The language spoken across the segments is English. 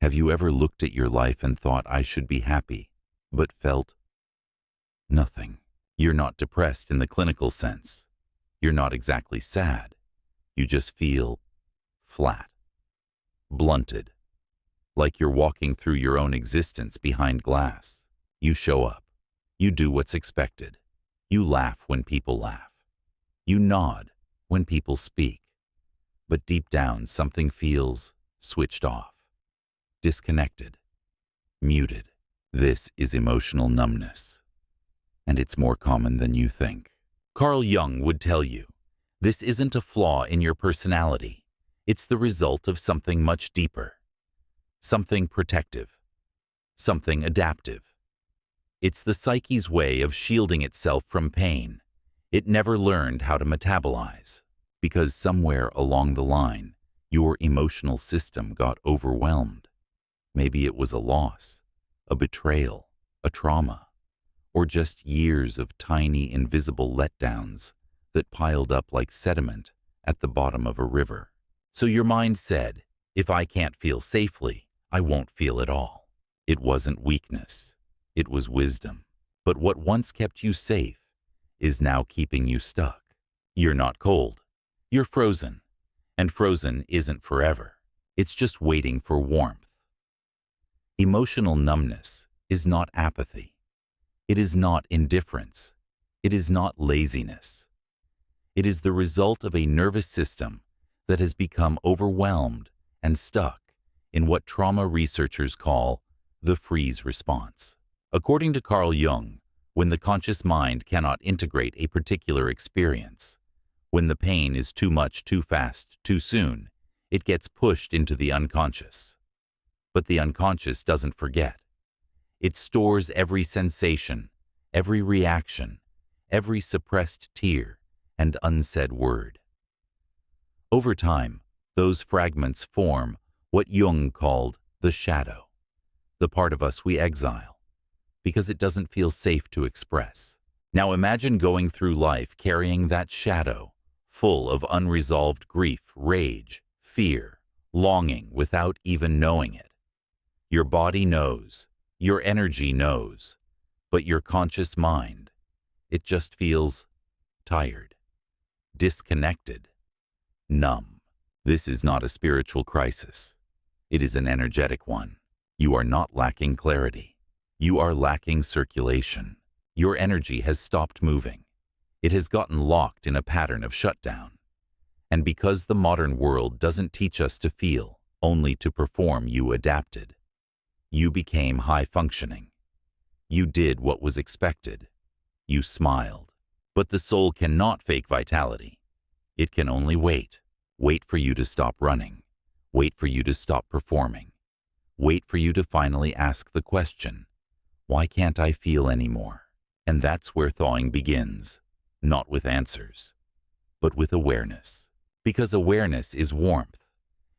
Have you ever looked at your life and thought, I should be happy, but felt nothing? You're not depressed in the clinical sense. You're not exactly sad. You just feel flat, blunted, like you're walking through your own existence behind glass. You show up. You do what's expected. You laugh when people laugh. You nod when people speak. But deep down, something feels switched off, disconnected, muted. This is emotional numbness, and it's more common than you think. Carl Jung would tell you, this isn't a flaw in your personality. It's the result of something much deeper, something protective, something adaptive. It's the psyche's way of shielding itself from pain. It never learned how to metabolize, because somewhere along the line, your emotional system got overwhelmed. Maybe it was a loss, a betrayal, a trauma, or just years of tiny invisible letdowns that piled up like sediment at the bottom of a river. So your mind said, if I can't feel safely, I won't feel at all. It wasn't weakness, it was wisdom. But what once kept you safe is now keeping you stuck. You're not cold, you're frozen. And frozen isn't forever. It's just waiting for warmth. Emotional numbness is not apathy. It is not indifference. It is not laziness. It is the result of a nervous system that has become overwhelmed and stuck in what trauma researchers call the freeze response. According to Carl Jung, when the conscious mind cannot integrate a particular experience, when the pain is too much, too fast, too soon, it gets pushed into the unconscious. But the unconscious doesn't forget. It stores every sensation, every reaction, every suppressed tear and unsaid word. Over time, those fragments form what Jung called the shadow, the part of us we exile, because it doesn't feel safe to express. Now imagine going through life carrying that shadow, full of unresolved grief, rage, fear, longing without even knowing it. Your body knows, your energy knows, but your conscious mind, it just feels tired, disconnected, numb. This is not a spiritual crisis. It is an energetic one. You are not lacking clarity. You are lacking circulation. Your energy has stopped moving. It has gotten locked in a pattern of shutdown. And because the modern world doesn't teach us to feel, only to perform, you adapted. You became high-functioning. You did what was expected. You smiled. But the soul cannot fake vitality. It can only wait. Wait for you to stop running. Wait for you to stop performing. Wait for you to finally ask the question, why can't I feel anymore? And that's where thawing begins, not with answers, but with awareness. Because awareness is warmth,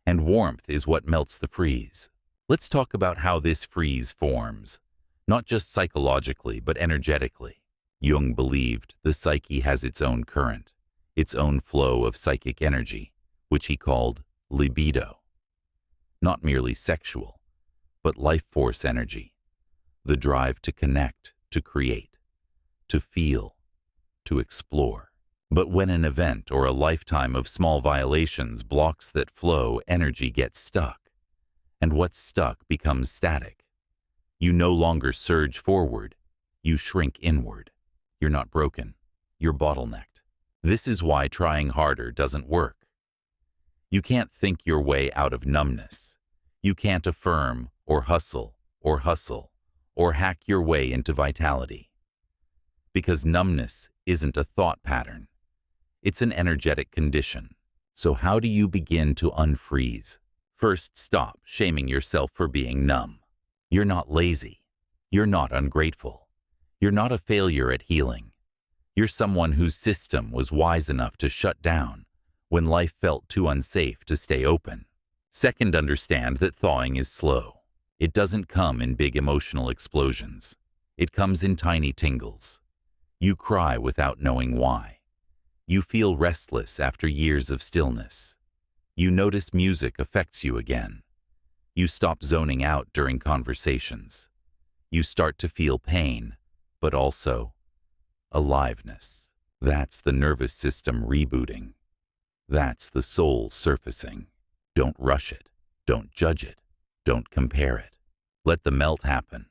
and warmth is what melts the freeze. Let's talk about how this freeze forms, not just psychologically, but energetically. Jung believed the psyche has its own current, its own flow of psychic energy, which he called libido. Not merely sexual, but life force energy, the drive to connect, to create, to feel, to explore. But when an event or a lifetime of small violations blocks that flow, energy gets stuck. And what's stuck becomes static. You no longer surge forward, you shrink inward. You're not broken, you're bottlenecked. This is why trying harder doesn't work. You can't think your way out of numbness. You can't affirm or hustle or hack your way into vitality. Because numbness isn't a thought pattern. It's an energetic condition. So how do you begin to unfreeze? First, stop shaming yourself for being numb. You're not lazy. You're not ungrateful. You're not a failure at healing. You're someone whose system was wise enough to shut down when life felt too unsafe to stay open. Second, understand that thawing is slow. It doesn't come in big emotional explosions. It comes in tiny tingles. You cry without knowing why. You feel restless after years of stillness. You notice music affects you again. You stop zoning out during conversations. You start to feel pain, but also aliveness. That's the nervous system rebooting. That's the soul surfacing. Don't rush it. Don't judge it. Don't compare it. Let the melt happen.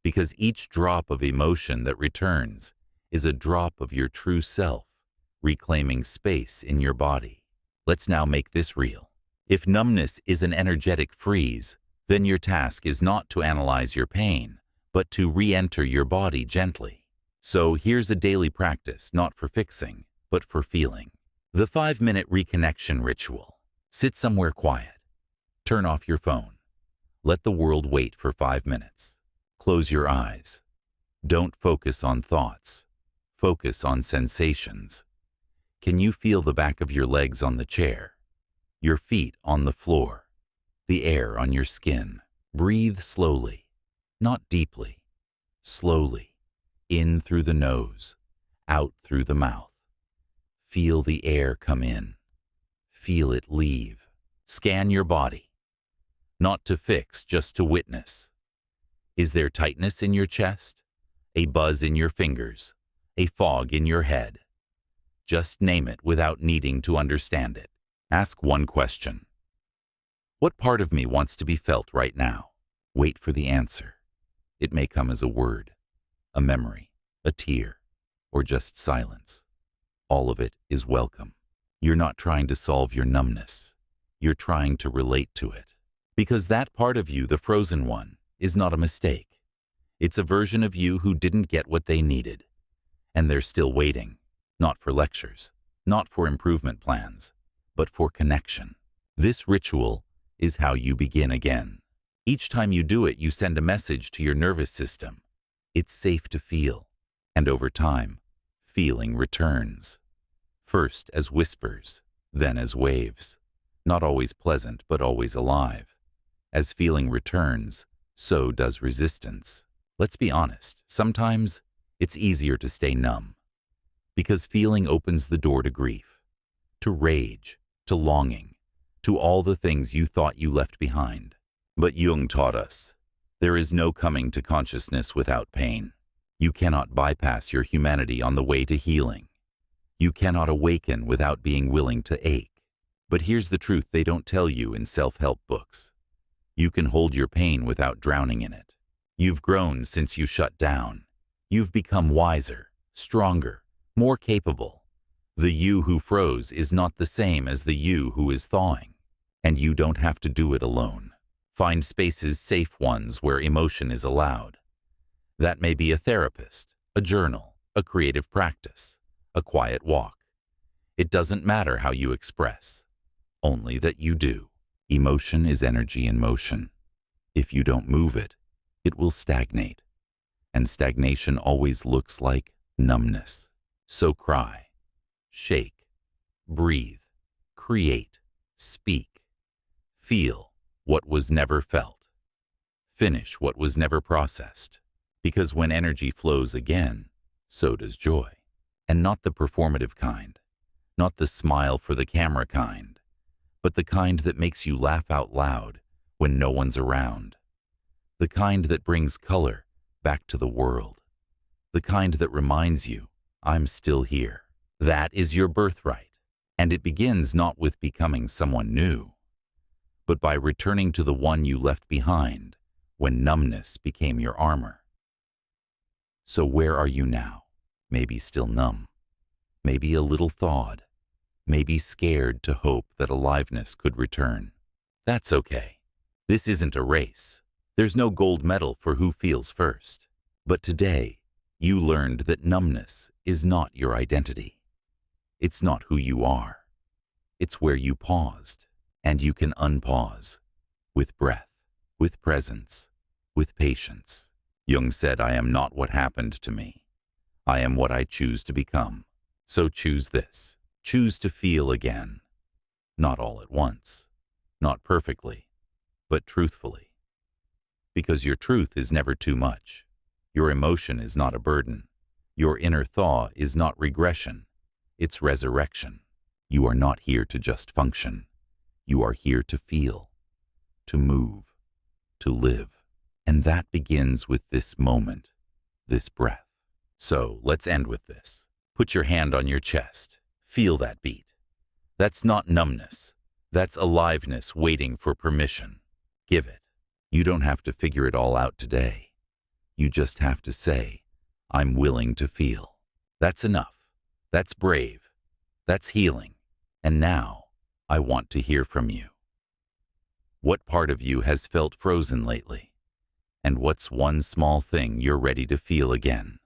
Because each drop of emotion that returns is a drop of your true self, reclaiming space in your body. Let's now make this real. If numbness is an energetic freeze, then your task is not to analyze your pain, but to re-enter your body gently. So here's a daily practice, not for fixing, but for feeling. The 5-minute reconnection ritual. Sit somewhere quiet. Turn off your phone. Let the world wait for 5 minutes. Close your eyes. Don't focus on thoughts. Focus on sensations. Can you feel the back of your legs on the chair? Your feet on the floor? The air on your skin? Breathe slowly, not deeply. Slowly. In through the nose, out through the mouth. Feel the air come in. Feel it leave. Scan your body. Not to fix, just to witness. Is there tightness in your chest? A buzz in your fingers? A fog in your head? Just name it without needing to understand it. Ask one question. What part of me wants to be felt right now? Wait for the answer. It may come as a word, a memory, a tear, or just silence. All of it is welcome. You're not trying to solve your numbness. You're trying to relate to it. Because that part of you, the frozen one, is not a mistake. It's a version of you who didn't get what they needed. And they're still waiting, not for lectures, not for improvement plans, but for connection. This ritual is how you begin again. Each time you do it, you send a message to your nervous system. It's safe to feel. And over time, feeling returns. First as whispers, then as waves. Not always pleasant, but always alive. As feeling returns, so does resistance. Let's be honest, sometimes it's easier to stay numb. Because feeling opens the door to grief, to rage, to longing, to all the things you thought you left behind. But Jung taught us, there is no coming to consciousness without pain. You cannot bypass your humanity on the way to healing. You cannot awaken without being willing to ache. But here's the truth they don't tell you in self-help books. You can hold your pain without drowning in it. You've grown since you shut down. You've become wiser, stronger, more capable. The you who froze is not the same as the you who is thawing. And you don't have to do it alone. Find spaces, safe ones, where emotion is allowed. That may be a therapist, a journal, a creative practice, a quiet walk. It doesn't matter how you express, only that you do. Emotion is energy in motion. If you don't move it, it will stagnate. And stagnation always looks like numbness. So cry, shake, breathe, create, speak, feel what was never felt. Finish what was never processed. Because when energy flows again, so does joy. And not the performative kind, not the smile for the camera kind, but the kind that makes you laugh out loud when no one's around. The kind that brings color back to the world. The kind that reminds you, I'm still here. That is your birthright. And it begins not with becoming someone new, but by returning to the one you left behind when numbness became your armor. So where are you now? Maybe still numb. Maybe a little thawed. Maybe scared to hope that aliveness could return. That's okay. This isn't a race. There's no gold medal for who feels first. But today, you learned that numbness is not your identity. It's not who you are. It's where you paused. And you can unpause. With breath, with presence, with patience. Jung said, I am not what happened to me. I am what I choose to become. So choose this. Choose to feel again. Not all at once. Not perfectly. But truthfully. Because your truth is never too much. Your emotion is not a burden. Your inner thaw is not regression. It's resurrection. You are not here to just function. You are here to feel, to move, to live. And that begins with this moment, this breath. So let's end with this. Put your hand on your chest. Feel that beat. That's not numbness. That's aliveness waiting for permission. Give it. You don't have to figure it all out today. You just have to say, I'm willing to feel. That's enough. That's brave. That's healing. And now, I want to hear from you. What part of you has felt frozen lately? And what's one small thing you're ready to feel again?